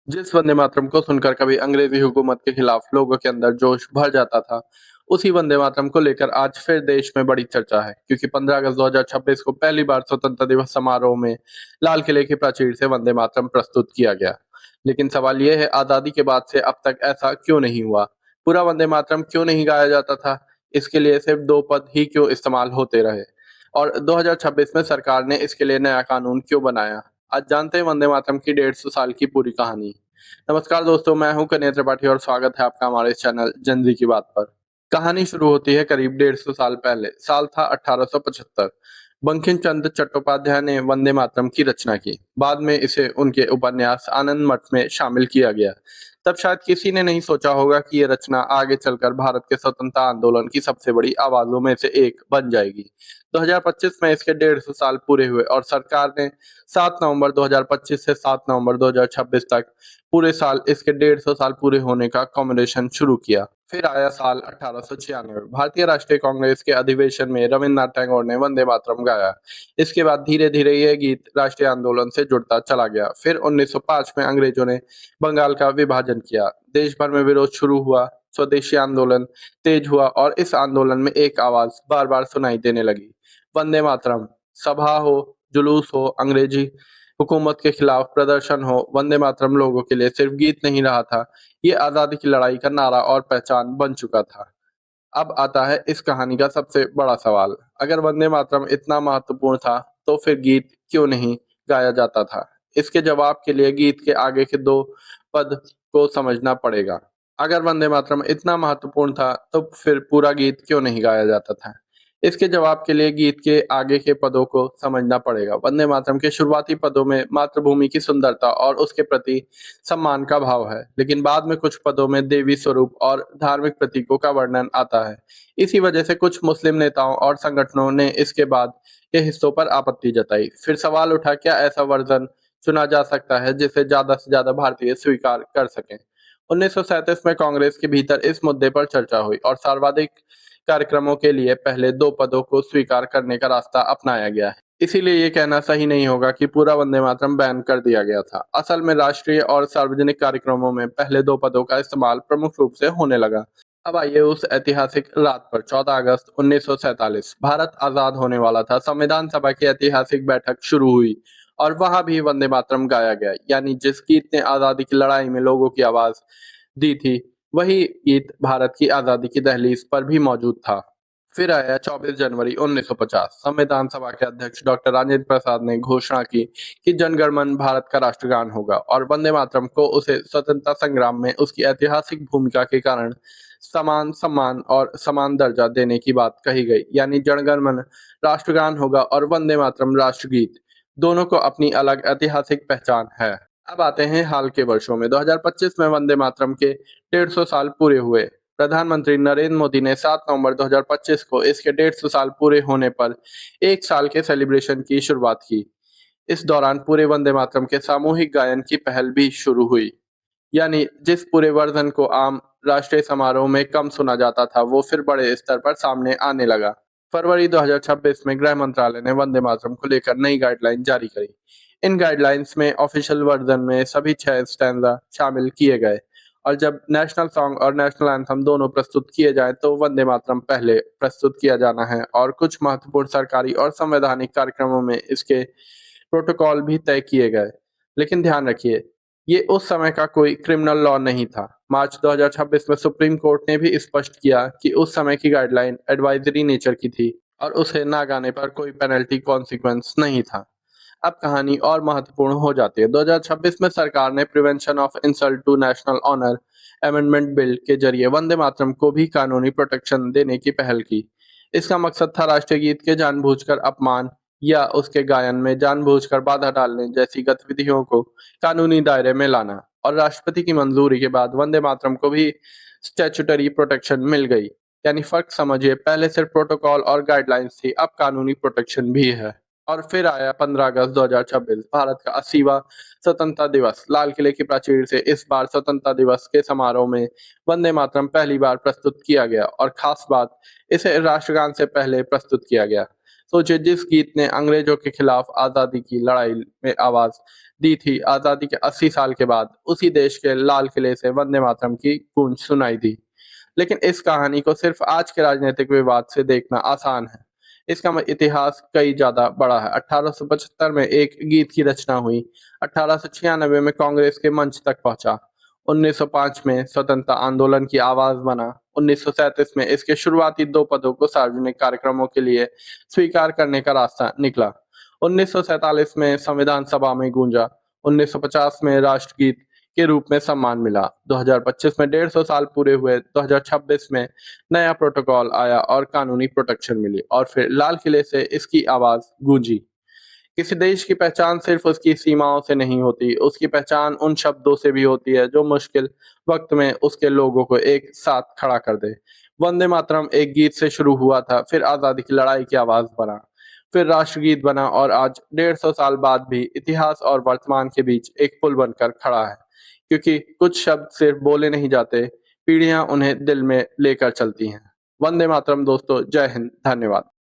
जिस वंदे मातरम को सुनकर कभी अंग्रेजी हुकूमत के खिलाफ लोगों के अंदर जोश भर जाता था, उसी वंदे मातरम को लेकर आज फिर देश में बड़ी चर्चा है, क्योंकि 15 अगस्त 2026 को पहली बार स्वतंत्रता दिवस समारोह में लाल किले की प्राचीर से वंदे मातरम प्रस्तुत किया गया। लेकिन सवाल ये है, आज़ादी के बाद से अब तक ऐसा क्यों नहीं हुआ? पूरा वंदे मातरम क्यों नहीं गाया जाता था? इसके लिए सिर्फ 2 पद ही क्यों इस्तेमाल होते रहे? और 2026 में सरकार ने इसके लिए नया कानून क्यों बनाया? आज जानते हैं वंदे मातरम की 150 साल की पूरी कहानी। नमस्कार दोस्तों, मैं हूं कन्हैया त्रिपाठी और स्वागत है आपका हमारे इस चैनल जनजी की बात पर। कहानी शुरू होती है करीब 150 साल पहले। साल था 1875। बंकिम चंद्र चट्टोपाध्याय ने वंदे मातरम की रचना की। बाद में इसे उनके उपन्यास आनंद मठ में शामिल किया गया। तब शायद किसी ने नहीं सोचा होगा कि ये रचना आगे चलकर भारत के स्वतंत्रता आंदोलन की सबसे बड़ी आवाजों में से एक बन जाएगी। 2025 में इसके 150 साल पूरे हुए और सरकार ने 7 नवंबर 2025 से 7 नवंबर 2026 तक पूरे साल इसके 150 साल पूरे होने का कॉमेमोरेशन शुरू किया। फिर आया साल 1896। भारतीय राष्ट्रीय कांग्रेस के अधिवेशन में रविन्द्रनाथ टैगोर ने वंदे मातरम गाया। इसके बाद धीरे धीरे यह गीत राष्ट्रीय आंदोलन से जुड़ता चला गया। फिर 1905 में अंग्रेजों ने बंगाल का विभाजन किया। देश भर में विरोध शुरू हुआ, स्वदेशी आंदोलन तेज हुआ और इस आंदोलन में एक आवाज बार बार सुनाई देने लगी, वंदे मातरम। सभा हो, जुलूस हो, अंग्रेजी हुकूमत के खिलाफ प्रदर्शन हो, वंदे मातरम लोगों के लिए सिर्फ गीत नहीं रहा था, ये आजादी की लड़ाई का नारा और पहचान बन चुका था। अब आता है इस कहानी का सबसे बड़ा सवाल। अगर वंदे मातरम इतना महत्वपूर्ण था, तो फिर गीत क्यों नहीं गाया जाता था? इसके जवाब के लिए गीत के आगे के 2 पद को समझना पड़ेगा। अगर वंदे मातरम इतना महत्वपूर्ण था, तो फिर पूरा गीत क्यों नहीं गाया जाता था? इसके जवाब के लिए गीत के आगे के पदों को समझना पड़ेगा। वंदे मातरम के शुरुआती पदों में मातृभूमि की सुंदरता और उसके प्रति सम्मान का भाव है, लेकिन बाद में कुछ पदों में देवी स्वरूप और धार्मिक प्रतीकों का वर्णन आता है। इसी वजह से कुछ मुस्लिम नेताओं और संगठनों ने इसके बाद के हिस्सों पर आपत्ति जताई। फिर सवाल उठा, क्या ऐसा वर्जन चुना जा सकता है जिसे ज्यादा से ज्यादा भारतीय स्वीकार कर सकें? 1937 में कांग्रेस के भीतर इस मुद्दे पर चर्चा हुई और सर्वाधिक कार्यक्रमों के लिए पहले 2 पदों को स्वीकार करने का रास्ता अपनाया गया है। इसीलिए ये कहना सही नहीं होगा कि पूरा वंदे मातरम बैन कर दिया गया था। असल में राष्ट्रीय और सार्वजनिक कार्यक्रमों में पहले 2 पदों का इस्तेमाल प्रमुख रूप से होने लगा। अब आइए उस ऐतिहासिक रात पर, 14 अगस्त 1947, भारत आजाद होने वाला था। संविधान सभा की ऐतिहासिक बैठक शुरू हुई और वहां भी वंदे मातरम गाया गया। यानी जिस गीत ने आजादी की लड़ाई में लोगों की आवाज दी थी, वही गीत भारत की आजादी की दहलीज पर भी मौजूद था। फिर आया 24 जनवरी 1950। संविधान सभा के अध्यक्ष डॉक्टर राजेंद्र प्रसाद ने घोषणा की कि जनगण मन भारत का राष्ट्रगान होगा और वंदे मातरम को उसे स्वतंत्रता संग्राम में उसकी ऐतिहासिक भूमिका के कारण समान सम्मान और समान दर्जा देने की बात कही गई। यानी जनगण मन राष्ट्रगान होगा और वंदे मातरम राष्ट्रगीत, दोनों को अपनी अलग ऐतिहासिक पहचान है। अब आते हैं हाल के वर्षों में। 2025 में वंदे मातरम के 150 साल पूरे हुए। प्रधानमंत्री नरेंद्र मोदी ने 7 नवंबर 2025 को इसके 150 साल पूरे होने पर 1 साल के सेलिब्रेशन की शुरुआत की। इस दौरान पूरे वंदे मातरम के सामूहिक गायन की पहल भी शुरू हुई। यानी जिस पूरे वर्जन को आम राष्ट्रीय समारोह में कम सुना जाता था, वो फिर बड़े स्तर पर सामने आने लगा। फरवरी 2026 में गृह मंत्रालय ने वंदे मातरम को लेकर नई गाइडलाइन जारी करी। इन गाइडलाइंस में ऑफिशियल वर्जन में सभी 6 स्टैंजा शामिल किए गए और जब नेशनल सॉन्ग और नेशनल एंथम दोनों प्रस्तुत किए जाएं, तो वंदे मातरम पहले प्रस्तुत किया जाना है और कुछ महत्वपूर्ण सरकारी और संवैधानिक कार्यक्रमों में इसके प्रोटोकॉल भी तय किए गए। लेकिन ध्यान रखिए, ये उस समय का कोई क्रिमिनल लॉ नहीं था। मार्च 2026 में सुप्रीम कोर्ट ने भी स्पष्ट किया कि उस समय की गाइडलाइन एडवाइजरी नेचर की थी और उसे ना गाने पर कोई पेनल्टी कॉन्सिक्वेंस नहीं था। अब कहानी और महत्वपूर्ण हो जाती है। 2026 में सरकार ने prevention of insult to national honour amendment bill के जरिए वंदे मातरम को भी कानूनी प्रोटेक्शन देने की पहल की। इसका मकसद था राष्ट्रीय गीत के जानबूझकर अपमान या उसके गायन में जानबूझकर बाधा डालने जैसी गतिविधियों को कानूनी दायरे में लाना। और राष्ट्रपति की मंजूरी के बाद वंदे मातरम को भी स्टैट्यूटरी प्रोटेक्शन मिल गई। यानी फर्क समझिए, पहले सिर्फ प्रोटोकॉल और गाइडलाइंस थी, अब कानूनी प्रोटेक्शन भी है। और फिर आया 15 अगस्त 2026, भारत का 80वां स्वतंत्रता दिवस। लाल किले की प्राचीर से इस बार स्वतंत्रता दिवस के समारोह में वंदे मातरम पहली बार प्रस्तुत किया गया और खास बात, इसे राष्ट्रगान से पहले प्रस्तुत किया गया। सोचिए, जिस गीत ने अंग्रेजों के खिलाफ आजादी की लड़ाई में आवाज दी थी, आजादी के 80 साल के बाद उसी देश के लाल किले से वंदे मातरम की गूंज सुनाई दी। लेकिन इस कहानी को सिर्फ आज के राजनीतिक विवाद से देखना आसान है। इसका इतिहास कई ज्यादा बड़ा है। 1875 में एक गीत की रचना हुई, 1896 में कांग्रेस के मंच तक पहुंचा, 1905 में स्वतंत्रता आंदोलन की आवाज बना, 1937 में इसके शुरुआती 2 पदों को सार्वजनिक कार्यक्रमों के लिए स्वीकार करने का रास्ता निकला, 1947 में संविधान सभा में गूंजा, 1950 में राष्ट्रगीत के रूप में सम्मान मिला, 2025 में 150 साल पूरे हुए, 2026 में नया प्रोटोकॉल आया और कानूनी प्रोटेक्शन मिली, और फिर लाल किले से इसकी आवाज गूंजी। किसी देश की पहचान सिर्फ उसकी सीमाओं से नहीं होती, उसकी पहचान उन शब्दों से भी होती है जो मुश्किल वक्त में उसके लोगों को एक साथ खड़ा कर दे। वंदे मातरम एक गीत से शुरू हुआ था, फिर आजादी की लड़ाई की आवाज बना, फिर राष्ट्रगीत बना, और आज 150 साल बाद भी इतिहास और वर्तमान के बीच एक पुल बनकर खड़ा है। क्योंकि कुछ शब्द सिर्फ बोले नहीं जाते, पीढ़ियां उन्हें दिल में लेकर चलती हैं। वंदे मातरम दोस्तों, जय हिंद, धन्यवाद।